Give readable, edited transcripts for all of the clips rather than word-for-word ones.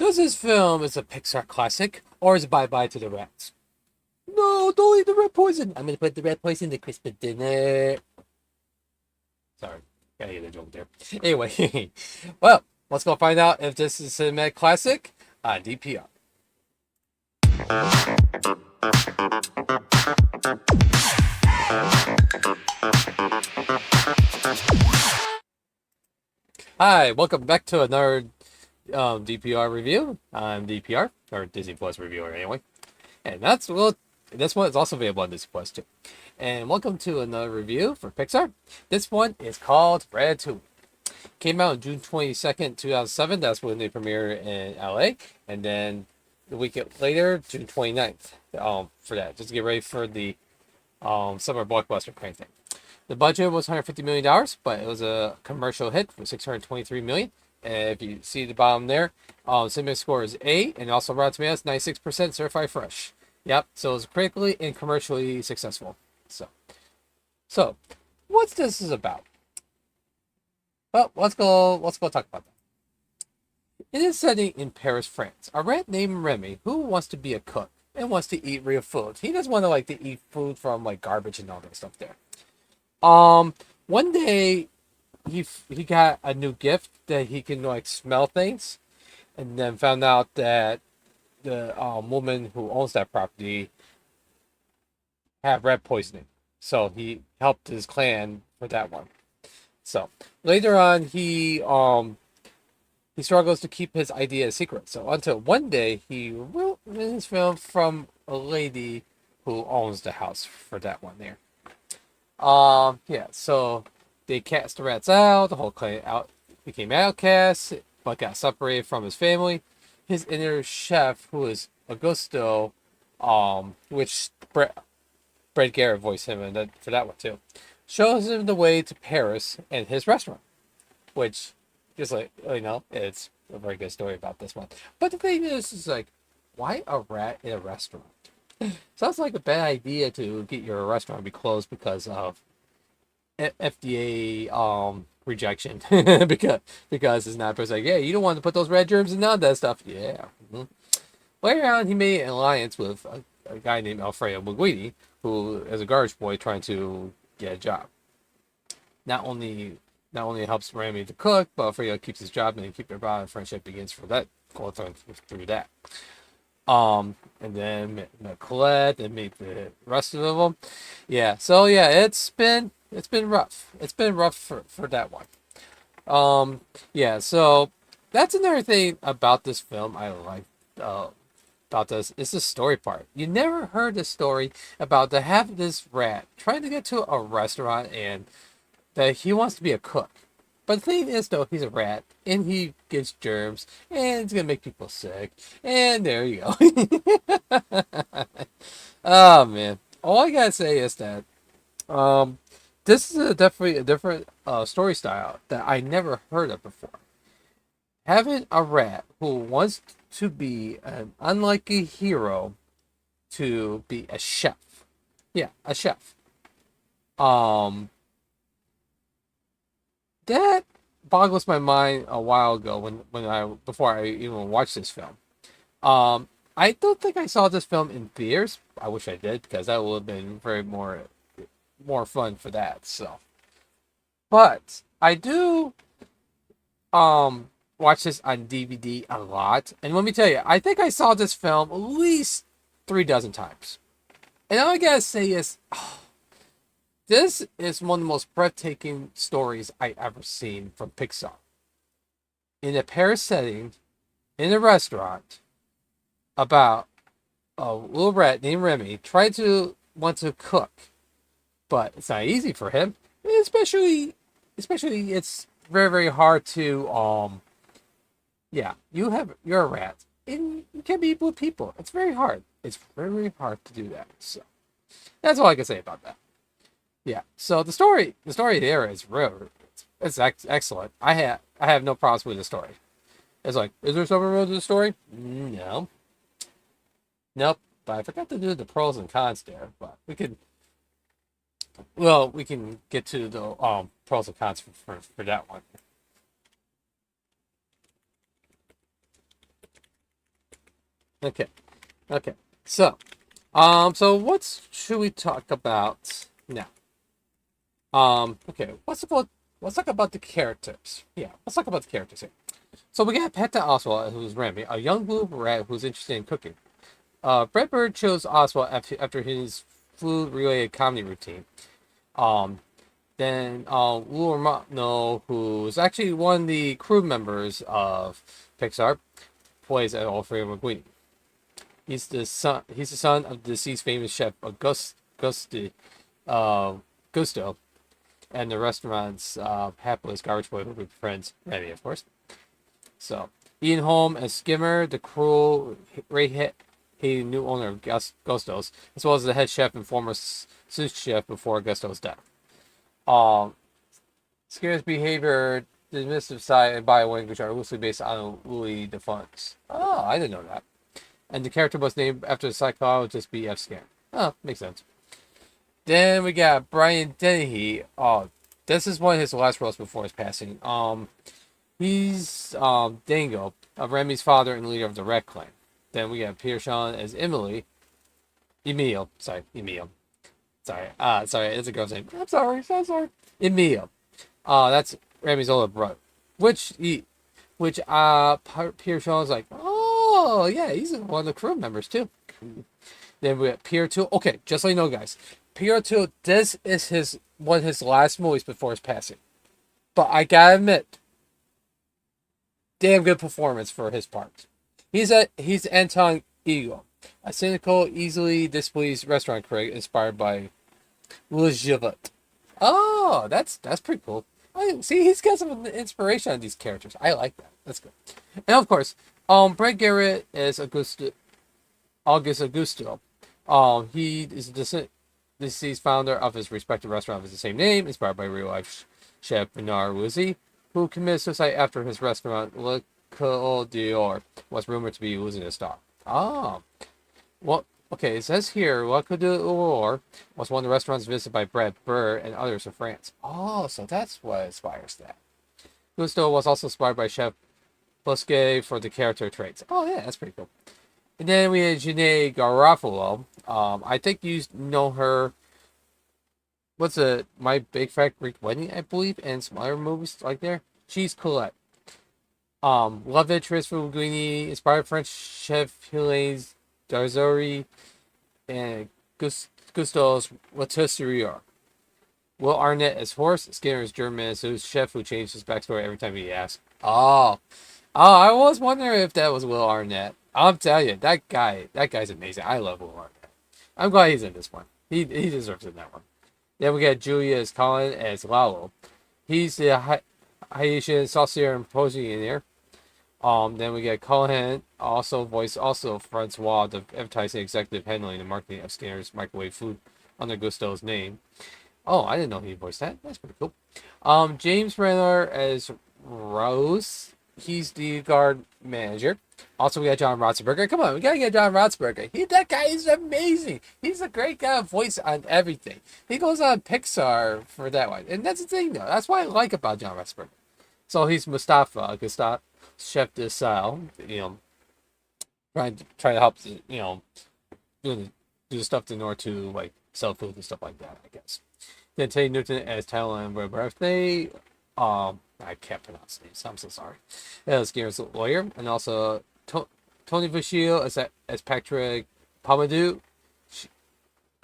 Does this film is a Pixar classic, or is it bye-bye to the rats? No, don't eat the rat poison. I'm gonna put the rat poison in the Christmas dinner. Sorry, gotta get a joke there. Anyway, well, let's go find out if this is a cinematic classic on DPR. Hi, welcome back to another DPR review. I'm DPR, or Disney Plus reviewer anyway. And this one is also available on Disney Plus too. And welcome to another review for Pixar. This one is called Ratatouille. Came out on June 22nd, 2007. That's when they premiered in LA. And then the week later, June 29th, for that. Just to get ready for the summer blockbuster kind of thing. The budget was $150 million, but it was a commercial hit for $623 million. And if you see the bottom there, cinema score is A, and also Rotten Tomatoes 96% certified fresh. Yep, so it's critically and commercially successful. So what's this is about? Well, let's go talk about that. It is setting in Paris, France. A rat named Remy who wants to be a cook and wants to eat real food. He doesn't want to eat food from garbage and all that stuff there. One day he got a new gift that he can smell things, and then found out that the woman who owns that property had rat poisoning. So he helped his clan for that one. So later on, he struggles to keep his idea a secret. So until one day he wrote his film from a lady who owns the house for that one there. Yeah, so they cast the rats out, the whole clan became outcasts, but got separated from his family. His inner chef, who is Gusteau, which Brad Garrett voiced him for that one too, shows him the way to Paris and his restaurant, which just it's a very good story about this one. But the thing is why a rat in a restaurant? Sounds like a bad idea to get your restaurant to be closed because of FDA rejection. because it's not yeah, you don't want to put those red germs and none of that stuff. Yeah. Mm-hmm. Later on, he made an alliance with a guy named Alfredo Linguini, who is a garbage boy trying to get a job. Not only helps Remy to cook, but Alfredo keeps his job, and they keep their bond and friendship begins for that through that. And then met Colette and meet the rest of them. Yeah, so yeah, it's been rough. It's been rough for that one. Yeah, so that's another thing about this film I like about this is the story part. You never heard the story about to have this rat trying to get to a restaurant and that he wants to be a cook. But the thing is, though, he's a rat, and he gets germs, and it's going to make people sick. And there you go. Oh, man. All I got to say is that this is definitely a different story style that I never heard of before. Having a rat who wants to be an unlikely hero to be a chef. Yeah, a chef. That boggles my mind a while ago before I even watched this film. I don't think I saw this film in theaters. I wish I did because that would have been very more fun for that. So, but I do watch this on DVD a lot, and let me tell you, I think I saw this film at least 3 dozen times. And all I gotta say is, this is one of the most breathtaking stories I ever seen from Pixar. In a Paris setting, in a restaurant, about a little rat named Remy trying to want to cook, but it's not easy for him. Especially it's very very hard to yeah, you're a rat and you can't be with people. It's very hard. It's very very hard to do that. So that's all I can say about that. Yeah. So the story there is real. It's excellent. I have no problems with the story. It's is there something wrong with the story? No. Nope. But I forgot to do the pros and cons there. But we can get to the pros and cons for that one. Okay. Okay. So, so what should we talk about now? Okay. Let's talk about the characters. Yeah, let's talk about the characters here. So we got Peta Oswald, who's Remy, a young blue rat who's interested in cooking. Brett chose Oswald after his food-related comedy routine. Um, then Lou Romano, who's actually one of the crew members of Pixar, plays Alfredo Linguini. He's the son. He's the son of the deceased famous chef uh, Gusteau, and the restaurant's hapless garbage boy who befriends Remy, of course. So Ian Holm as Skimmer, the cruel, hated new owner of Gusto's, as well as the head chef and former sous chef before Gusto's death. Um, Skimmer's behavior, the dismissive side, and body language are loosely based on Louis de Fun's. Oh, I didn't know that. And the character was named after the psychologist B.F. Skinner. Oh, makes sense. Then we got Brian Dennehy. Oh, this is one of his last roles before his passing. He's Dango, Remy's father and leader of the Red Clan. Then we got Peter Sean as Emil. Sorry, it's a girl's name. I'm sorry, so sorry. Emil. That's Remy's older brother. Peter Sean's like, oh yeah, he's one of the crew members too. Then we got Pierre 2. Okay, just so you know, guys, Pierre 2. This is one of his last movies before his passing. But I gotta admit, damn good performance for his part. He's Anton Ego, a cynical, easily displeased restaurant critic inspired by Louis Gillet. Oh, that's pretty cool. See, he's got some inspiration on these characters. I like that. That's good. And of course, Brett Garrett is August Augusto. He is the deceased founder of his respective restaurant of the same name, inspired by real life chef Bernard Woozy, who committed suicide after his restaurant Le Col d'Or was rumored to be losing a star. Ah, well, okay, it says here Le Col d'Or was one of the restaurants visited by Brad Burr and others in France. Oh, so that's what inspires that. Gusteau was also inspired by Chef Bosquet for the character traits. Oh yeah, that's pretty cool. And then we had Janae Garofalo. I think you know her. What's it? My Big Fat Greek Wedding, I believe, and some other movies like there. She's Colette. Love interest for Linguini, inspired French chef Hilaire Darzori, and Gusteau's Rotisserie. Will Arnett as Horse, Skinner as German, so his chef who changed his backstory every time he asked. Oh, I was wondering if that was Will Arnett. I'll tell you, that guy's amazing. I love Will Arnett. I'm glad he's in this one. He deserves it in that one. Then we got Julia as Colin as Lalo. He's the Haitian saucier and engineer. Then we get Cohen, also Francois, the advertising executive handling the marketing of Skinner's microwave food under Gusteau's name. Oh, I didn't know he voiced that. That's pretty cool. James Renner as Rose. He's the guard manager. Also, we got John Ratzenberger. Come on, we gotta get John Ratzenberger. That guy is amazing. He's a great guy, voice on everything. He goes on Pixar for that one, and that's the thing, though. That's what I like about John Ratzenberger. So he's Mustafa, Chef de Sal. Trying to help, do the stuff in order to like sell food and stuff like that, I guess. Then Teddy Newton as Talon and birthday. I can't pronounce names. I'm so sorry. As Skinner's lawyer, and also Tony Vachil as Patrick Pomadou.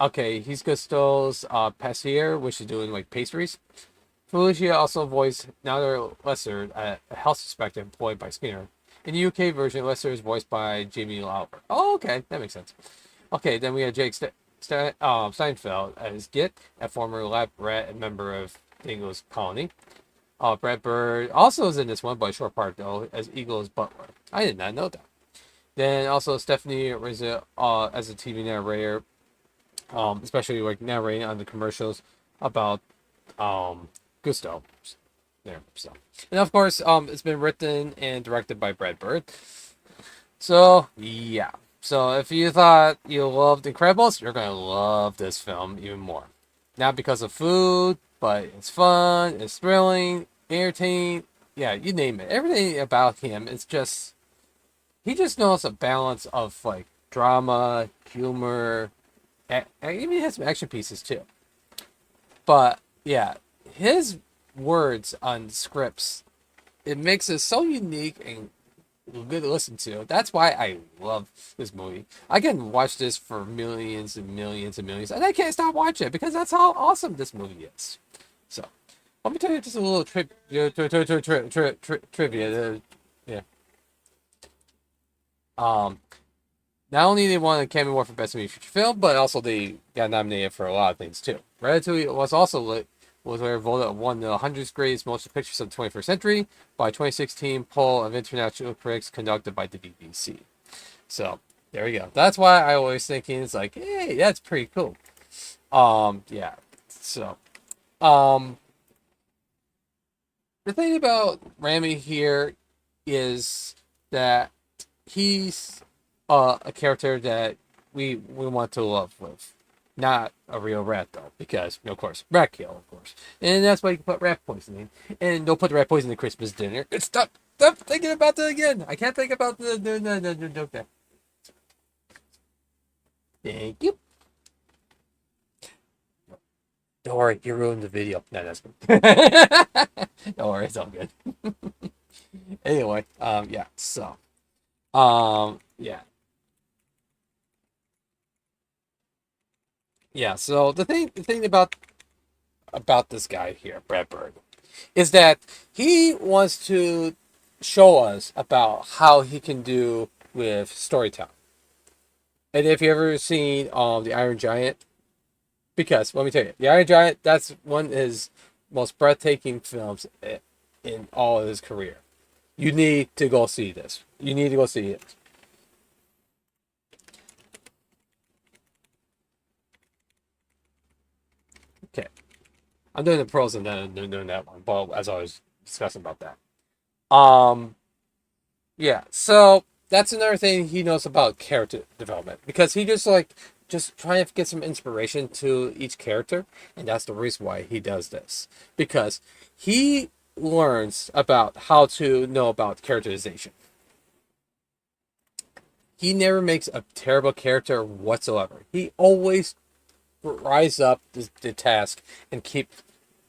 Okay, he's Gusteau's passier, which is doing like pastries. Felicia also voiced Nader Lesser, a health inspector employed by Skinner. In the UK version, Lesser is voiced by Jamie Lauber. Oh, okay, that makes sense. Okay, then we have Jake Steinfeld as Git, a former lab rat and member of Dingo's colony. Brad Bird also is in this one, but a short part though, as Eagle's butler. I did not know that. Then also Stephanie Rizzo as a TV narrator, especially like narrating on the commercials about Gusteau. There, so. And of course, it's been written and directed by Brad Bird. So yeah. So if you thought you loved Incredibles, you're gonna love this film even more. Not because of food, but it's fun, it's thrilling, entertaining. Yeah, you name it. Everything about him is just he just knows a balance of like drama, humor, and even has some action pieces too. But yeah, his words on scripts, it makes it so unique and good to listen to. That's why I love this movie. I can watch this for millions and millions and millions, and I can't stop watching it because that's how awesome this movie is. So, let me tell you just a little trivia. Yeah. Um, Not only they won an Academy Award for Best Movie Feature Film, but also they got nominated for a lot of things too. Ratatouille was also voted one of the 100 greatest motion pictures of the 21st century by 2016 poll of international critics conducted by the BBC. So there we go. That's why I always thinking it's like, hey, that's pretty cool. Yeah. So, the thing about Remy here is that he's a character that we want to love with. Not a real rat, though, because, of course, rat kill, of course. And that's why you can put rat poisoning. And don't put the rat poison in Christmas dinner. Stop thinking about that again. I can't think about the joke there. Thank you. Don't worry, you ruined the video. No, that's good. Don't worry, it's all good. Anyway, yeah, so, yeah. Yeah, so the thing about this guy here, Brad Bird, is that he wants to show us about how he can do with storytelling. And if you ever seen the Iron Giant, because let me tell you, the Iron Giant, that's one of his most breathtaking films in all of his career. You need to go see this. You need to go see it. Okay. I'm doing the pros and then doing that one, but as I was discussing about that. Um, yeah, so that's another thing he knows about character development because he just trying to get some inspiration to each character, and that's the reason why he does this because he learns about how to know about characterization. He never makes a terrible character whatsoever. He always rise up the task and keep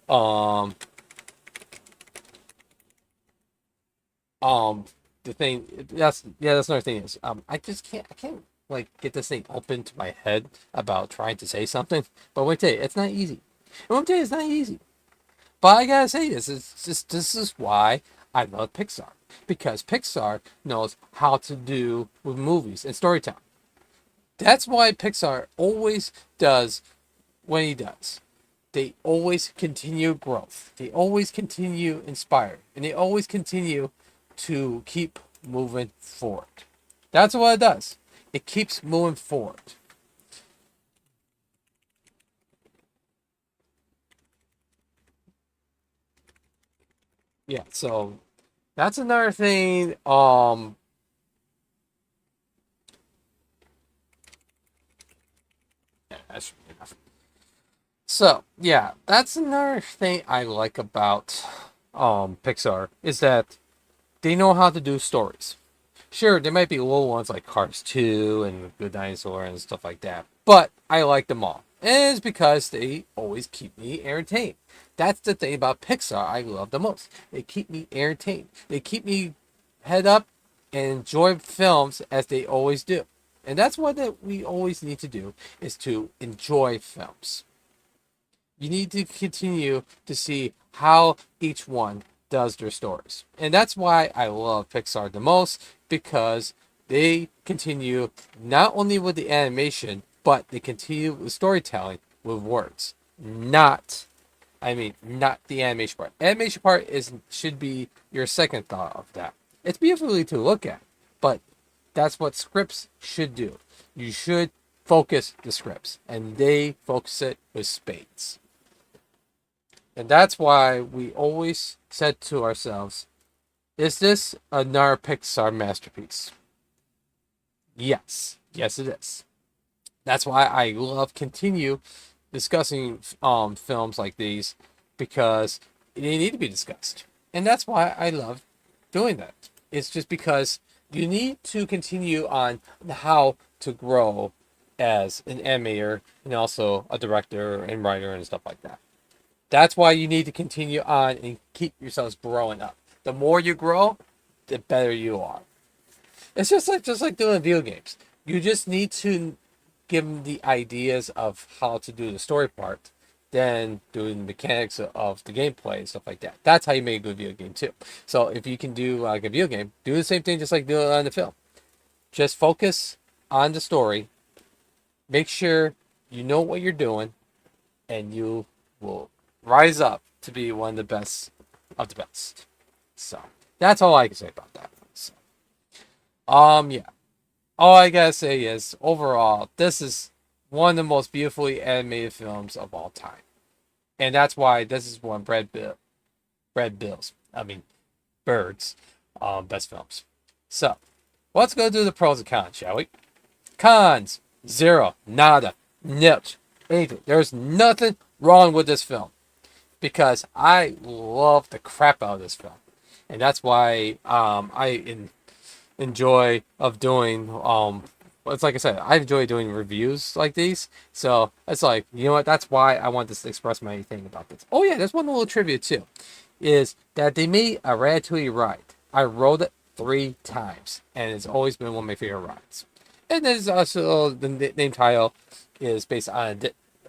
um the thing that's another thing is I can't like get this thing open to my head about trying to say something, but wait tell you it's not easy. And I'm tell you it's not easy. But I gotta say this is why I love Pixar. Because Pixar knows how to do with movies and storytelling. That's why Pixar always does what he does. They always continue growth. They always continue inspired. And they always continue to keep moving forward. That's what it does. It keeps moving forward. Yeah, so that's another thing. Yeah, that's enough. So yeah, that's another thing I like about Pixar is that they know how to do stories. Sure, there might be little ones like Cars 2 and Good Dinosaur and stuff like that, but I like them all. And it's because they always keep me entertained. That's the thing about Pixar I love the most. They keep me entertained. They keep me head up and enjoy films as they always do. And that's what that we always need to do is to enjoy films. You need to continue to see how each one does their stories. And that's why I love Pixar the most because they continue not only with the animation, but they continue with storytelling with words. Not the animation part. Animation part should be your second thought of that. It's beautifully to look at, but that's what scripts should do. You should focus the scripts, and they focus it with spades. And that's why we always said to ourselves, is this another Pixar masterpiece? Yes. Yes, it is. That's why I love continue discussing films like these because they need to be discussed. And that's why I love doing that. It's just because you need to continue on how to grow as an animator and also a director and writer and stuff like that. That's why you need to continue on and keep yourselves growing up. The more you grow, the better you are. It's just like doing video games. You just need to give them the ideas of how to do the story part, then doing the mechanics of the gameplay and stuff like that. That's how you make a good video game too. So if you can do like a video game, do the same thing just like doing on the film. Just focus on the story. Make sure you know what you're doing, and you will rise up to be one of the best of the best. So that's all I can say about that. So, yeah. All I gotta say is, overall, this is one of the most beautifully animated films of all time, and that's why this is one Bird's best films. So let's go do the pros and cons, shall we? Cons: zero, nada, nilch, anything. There's nothing wrong with this film because I love the crap out of this film, and that's why enjoy of doing it's like I said, I enjoy doing reviews like these. So it's like, you know what, that's why I want to express my thing about this. Oh yeah, there's one little trivia too, is that they made a Ratatouille ride. I rode it 3 times, and it's always been one of my favorite rides. And there's also the name title is based on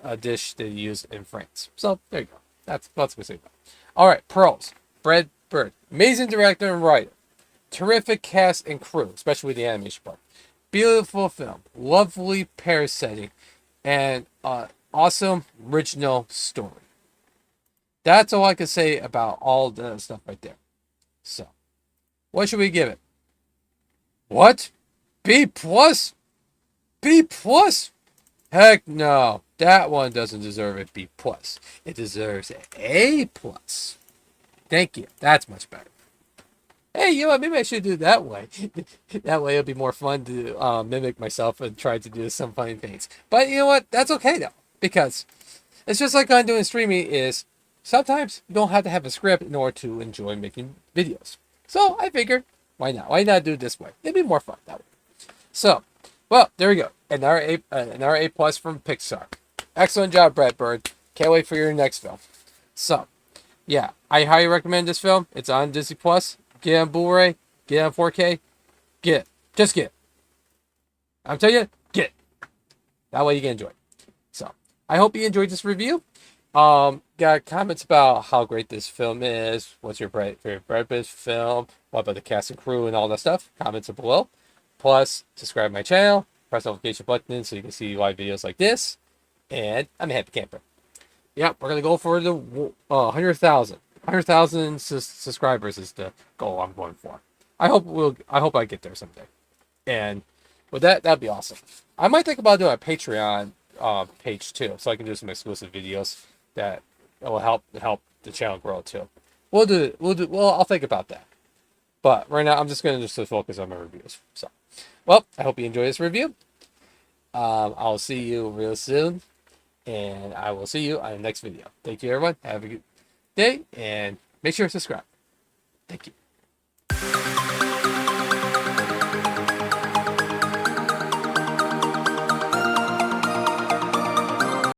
a dish they used in France. So there you go. That's what we say about it. All right, pros: Brad Bird, amazing director and writer, terrific cast and crew, especially with the animation part. Beautiful film, lovely pair setting, and awesome original story. That's all I can say about all the stuff right there. So, what should we give it? What? B plus? B plus? Heck no, that one doesn't deserve a B plus. It deserves an A plus. Thank you. That's much better. Hey, you know what? Maybe I should do it that way. That way it'll be more fun to mimic myself and try to do some funny things. But you know what? That's okay though, because it's just like I'm doing streaming. Is sometimes you don't have to have a script in order to enjoy making videos. So I figured, why not? Why not do it this way? It'd be more fun that way. So, well, there we go. Another A plus from Pixar. Excellent job, Brad Bird. Can't wait for your next film. So, yeah, I highly recommend this film. It's on Disney Plus. Get it on Blu-ray. Get it on 4K. Get it. Just get it. I'm telling you, get it. That way you can enjoy it. So, I hope you enjoyed this review. Got comments about how great this film is. What's your favorite Brad Pitt film? What about the cast and crew and all that stuff? Comments are below. Plus, subscribe to my channel. Press the notification button so you can see live videos like this. And I'm a happy camper. Yep, we're going to go for the 100,000. 100,000 subscribers is the goal I'm going for. I hope I get there someday. And with that, that'd be awesome. I might think about doing a Patreon page too, so I can do some exclusive videos that will help the channel grow too. Well, I'll think about that. But right now, I'm just going to focus on my reviews. So, well, I hope you enjoy this review. I'll see you real soon, and I will see you on the next video. Thank you, everyone. Have a good day, and make sure to subscribe. Thank you.